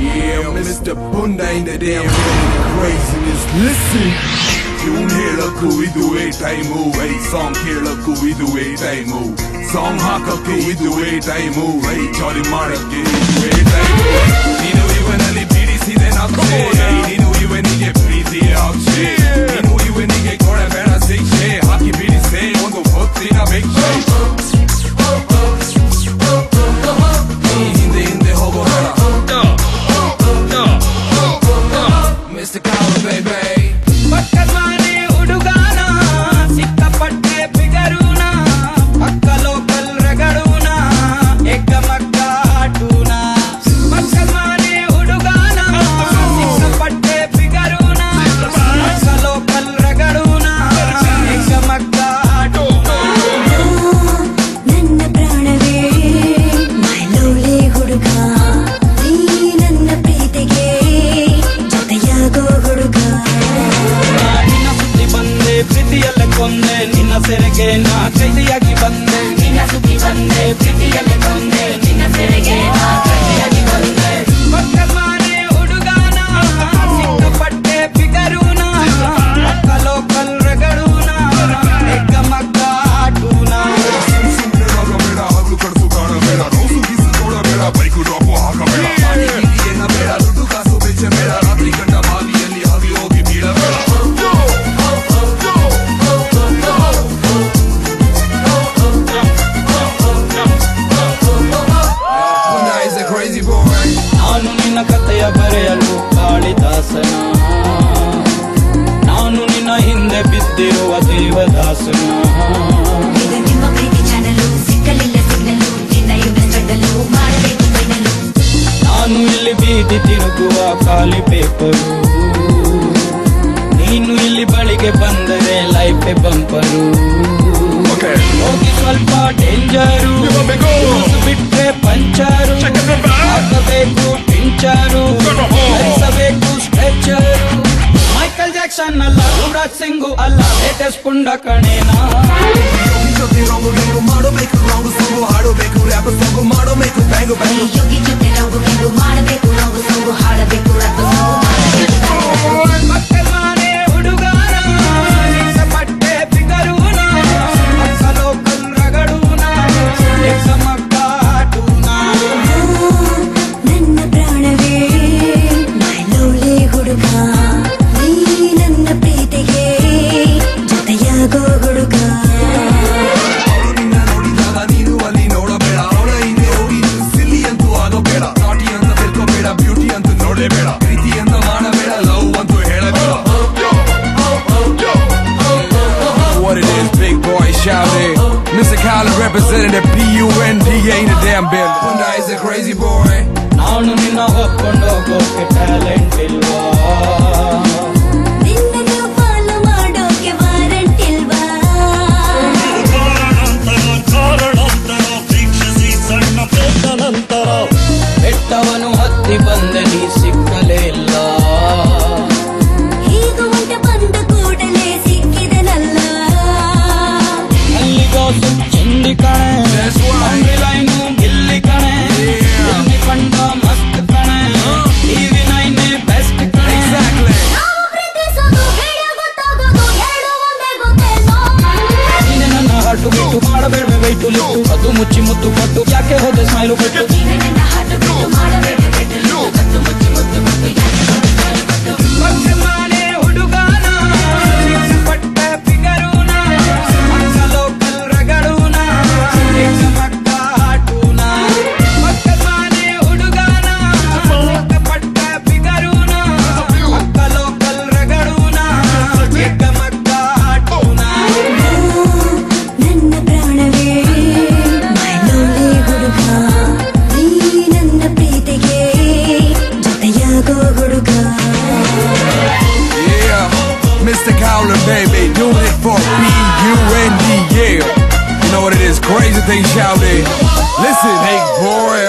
Yeah, Mr. Bunda in the damn craziness. Listen. Tune ಹೇಳಕ್ಕೂ ಇದುವೇ time, I song ಕೇಳಕ್ಕೂ ಇದುವೇ time, song ಹಾಕಕ್ಕೂ ಇದುವೇ time, I ಜಾಲಿ ಮಾಡಕ್ಕೆ ಇದುವೇ time. ನೀನು ಇವನಲ್ಲಿ ಬಿಡಿಸಿದೆ ನಕ್ಷೆ, ನೀನು ಇವನಿಗೆ ಪ್ರೀತಿಯ ಅಕ್ಷೆ, ನೀನು ಇವನಿಗೆ ಕೊಡಬೇಡ ಶಿಕ್ಷೆ, ಹಾಕಿ ಬಿಡಿಸೆ ಒಂದು ಹೊತ್ತಿನ ಭಿಕ್ಷೆ. ಹಿಂದೆ ಹಿಂದೆ ಹೋಗೋಣ Mr. Kalu baby. ನಿನ್ನ ಸೆರೆಗೆ ನಾ ಕೈದಿಯಾಗಿ ಬಂದೆ, ನಿನ್ನ ಸುದ್ದಿ ಬಂದೆ, ಪ್ರೀತಿಯಲ್ಲಿ ಬಂದೆ, ನಿನ್ನ ಸೆರೆಗೆ ನಾ ಕೈದಿಯಾಗಿ ಬಂದೆ. ಪಕ್ಕ ಮಾನೆ ಹುಡುಗಾನ, ಸಿಕ್ಕಾಪಟ್ಟೆ ಫಿಗರೂನ, ಪಕ್ಕ ಲೋಕಲ್ ರಗಡೂನ, ಎಕ್ಕ ಮಕ್ಕ ಆಟೂನ. ಸುಮ್ಮನೆ ಆಗಬೇಡ, ಹಗಲು ಕಡಸು ಕಾಣಬೇಡ, ರೋಸು ಗೀಸು ಕೊಡಬೇಡ, ಬೈಕು ಡ್ರಾಪು ಹಾಕಬೇಡ, ಏನ ಬೇಡ, ದುಡ್ಡು ಕಾಸು ಬೆಚ್ಚಬೇಡ, ರಾತ್ರಿ ಗಂಡ ಬಾವಿಯಲ್ಲಿ ಹಗಲು ಹೋಗಿ ಬೀಳಬೇಡ. ನಾನು ನಿನ್ನ ಕಥೆಯ ಬರೆಯಲು ಕಾಳಿದಾಸನ, ನಾನು ನಿನ್ನ ಹಿಂದೆ ಬಿದ್ದಿರುವ ದೇವದಾಸನ. ನಾನು ಇಲ್ಲಿ ಬೀದಿ ತಿರುಗುವ ಖಾಲಿ ಪೇಪರು, ನೀನು ಇಲ್ಲಿ ಬಳಿಗೆ ಬಂದರೆ ಲೈಫೆ ಬಂಪರು. ಹೋಗಿ ಸ್ವಲ್ಪ ಡೇಂಜರು, ಬಿಟ್ರೆ ಪಂಚರು, ಹಾಕಬೇಕು ಪಿಂಚರು, ಧರಿಸಬೇಕು ಸ್ಟ್ರೆಚರು. ಮೈಕಲ್ ಜಾಕ್ಸನ್ ಅಲ್ಲ, ಯುವರಾಜ್ ಸಿಂಗು ಅಲ್ಲ, ಲೇಟೆಸ್ಟ್ ಪುಂಡ ಕಣೇನಾ. ಜೊತೆ ರೌಂಡು ಮಾಡಬೇಕು, ರೌಂಡು ಸಾಂಗು ಹಾಡಬೇಕು, ರ್ಯಾಪ್ ಸಾಂಗು ಮಾಡಬೇಕು, ಬ್ಯಾಂಗು ಬ್ಯಾಂಗು ಯೋಗಿ ಜೊತೆ ರೌಂಡು ಮಾಡಬೇಕು, ರೌಂಡು ಸಾಂಗು ಹಾಡಬೇಕು, ರ್ಯಾಪ್ ಸಾಂಗು ಮಾಡಬೇಕು. ಮಕ್ಕಳ ಮಾನೆ ಹುಡುಗಾನ, ಸಿಕ್ಕಾಪಟ್ಟೆ ಫಿಗರೂನ, ಪಕ್ಕ ಲೋಕಲ್ ರಗಡೂನ, ಎಕ್ಕ ಮಕ್ಕ ಆಟೂನ. ನನ್ನ ಪ್ರಾಣವೇ ಮೈ ಲವ್ಲಿ ಹುಡುಗ, ನೀ ನನ್ನ ಪ್ರೀತಿಗೆ ಜೊತೆಯಾಗೋ ಹುಡುಗ. ಅವಳು ನಿನ್ನ ನೋಡಿದಾಗ ನೀನು ಅಲ್ಲಿ ನೋಡಬೇಡ, ಅವಳ ಹಿಂದೆ ಹೋಗಿ ನೀನು ಸಿಲ್ಲಿ ಅಂತೂ ಆಗೋಬೇಡ, ನಾಟಿ ಅಂತ ತಿಳ್ಕೋಬೇಡ, ಬ್ಯೂಟಿ ಅಂತೂ ನೋಡಲೇಬೇಡ, ಪ್ರೀತಿ ಅಂತ ಮಾಡಬೇಡ, ಲವ್ ಅಂತೂ ಹೇಳಬೇಡ. What it is, big boy, shout it. Mr. Kalu representing the P-U-N-D-A in the damn building. Bunda is a crazy boy. ನಾನು ನಿನ್ನ ಹೊಕ್ಕೊಂಡೋಗೋಕೆ ಟ್ಯಾಲೆಂಟ್ ಇಲ್ವಾ, ನಿನ್ನನ್ನು ಫಾಲೋ ಮಾಡೋಕೆ ವಾರಂಟ್ ಇಲ್ವಾ, ಬೆಟ್ಟವನು ಹತ್ತಿ ಬಂದೆ ನೀ ಸಿಕ್ಕಲೇ ಇಲ್ಲ, ಹೀಗೂ ಒಂಟ ಬಂದ ಕೂಡಲೇ ಸಿಕ್ಕಿದನಲ್ಲ. ಅಲ್ಲಿಗೋಸು ಚಿಂಡಿ ಕಣೆ, ಲೈನು ಗಿಲ್ಲಿ ಕಣೆ, ಎಲ್ಲಿ ಕಂಡ ಮಸ್ತ್ ಕಣೆ, ಟಿವಿ ನೈನೇ ಬೆಸ್ಟ್ ಕಣೆ. ನಾವು ಪ್ರೀತಿಸೋದು ಹೇಗೆ ಗೊತ್ತಾಗೋದು, ಹೇಳು ಒಂದೇ ಗೊತ್ತೇನೋ. ನೀನೆ ನನ್ನ ಹಾಟು ಬಿಟ್ಟು ಮಾಡಬೇಡ್ವೆ ವೈಟು ಲಿಟ್ಟು, ಅದು ಮುಚ್ಚಿ ಮುತ್ತು ಕೊಟ್ಟು ಯಾಕೆ ಹೋದೆ ಸ್ಮೈಲು ಬಿಟ್ಟು. ನೀನೆ ನನ್ನ ಹಾಟು ಬಿಟ್ಟು ಮಾಡಬೇಕು ಬಿಟ್ಟು, ಕತ್ತು ಮುಚ್ಚಿ ಮುತ್ತು ಕೊಟ್ಟು ಯಾಕೆ ಬಂದು ಸ್ಮೈಲು ಕೊಟ್ಟು. ಪಕ್ಕ ಮಾನೆ ಹುಡುಗಾನ, ಸಿಕ್ಕಾಪಟ್ಟೆ ಫಿಗರೂನ, ಪಕ್ಕ ಲೋಕಲ್ ರಗಡೂನ, ಎಕ್ಕ ಮಕ್ಕ ಆಟೂನ. ಪಕ್ಕ ಮಾನೆ ಹುಡುಗಾನ, ಸಿಕ್ಕಾಪಟ್ಟೆ ಫಿಗರೂನ, ಪಕ್ಕ ಲೋಕಲ್ ರಗಡೂನ, ಎಕ್ಕ ಮಕ್ಕ ಆಟೂನ. ನನ್ನ ಪ್ರಾಣವೇ ಮೈ ಲವ್ಲಿ ಹುಡುಗ, ನೀ ನನ್ನ ಪ್ರೀತಿಗೆ ಜೊತೆಯಾಗೋ ಹುಡುಗ. Yeah, Mr. Kalu, baby, doing it for P-U-N-D, yeah. You know what it is, crazy thing, shout it. Listen, hey boy.